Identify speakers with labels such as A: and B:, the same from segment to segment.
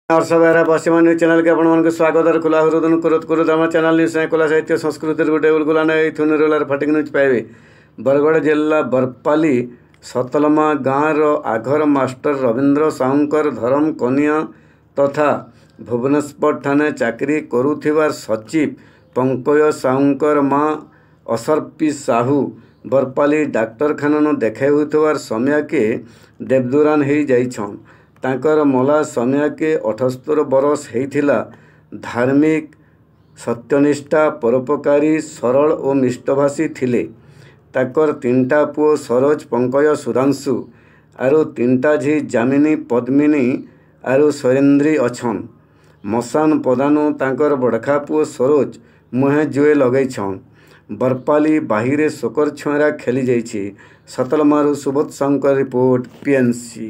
A: हर्षबेहरा पश्चिमा news channel के आपण स्वागत और खुला हृदय करत आम चैनल न्यूज कला साहित्य संस्कृति गोटे उलगुला थुन रोलार फटिक न्यूज पाइबे। बरगढ़ जिला बरपाली सतलमा गाँव आघर मास्टर रवींद्र साहूकर धरम कनिया तथा भुवनेश्वर ठाणे चाकरी करुथिबार सचिव पंकज साहूकर माँ असर्पी साहू बरपाली डाक्तरखाना देखाई होइथिबार समय के देवदुरान हो जाइछन। तांकर मला समय के 78 बरस होइथिला। धार्मिक सत्यनिष्ठा परोपकारी सरल और मिष्टभाषी थिले। ताकर 3टा पुओ सरोज पंकज सुधांशु आरु 3टा झी जामिनी पद्मिनी आरु सरेन्द्री अछन। मसान पदानु तांकर बड़खा पुओ सरोज मुहे जुए लगैछन। बरपाली बाहिरे शोकर छुएरा खेली जाइछि। सतलमारू सुबोध शंकर रिपोर्ट पीएनसी।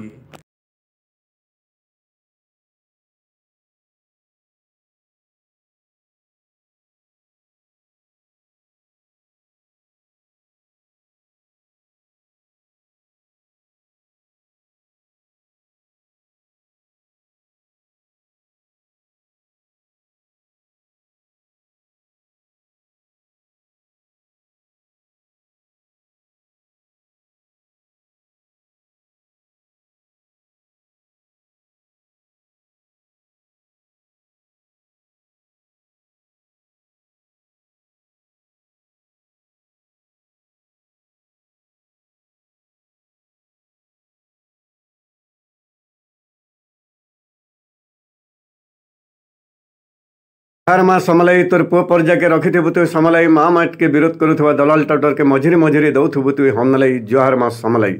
A: जोहार माँ समलाई तोर पुओ पर्जा के रखिथबु तु समलाई माँ माट के विरोध करुवा दलाल टटर के मझिरे मझिरे दौथबु तु हमलाई जोहार माँ समलाई।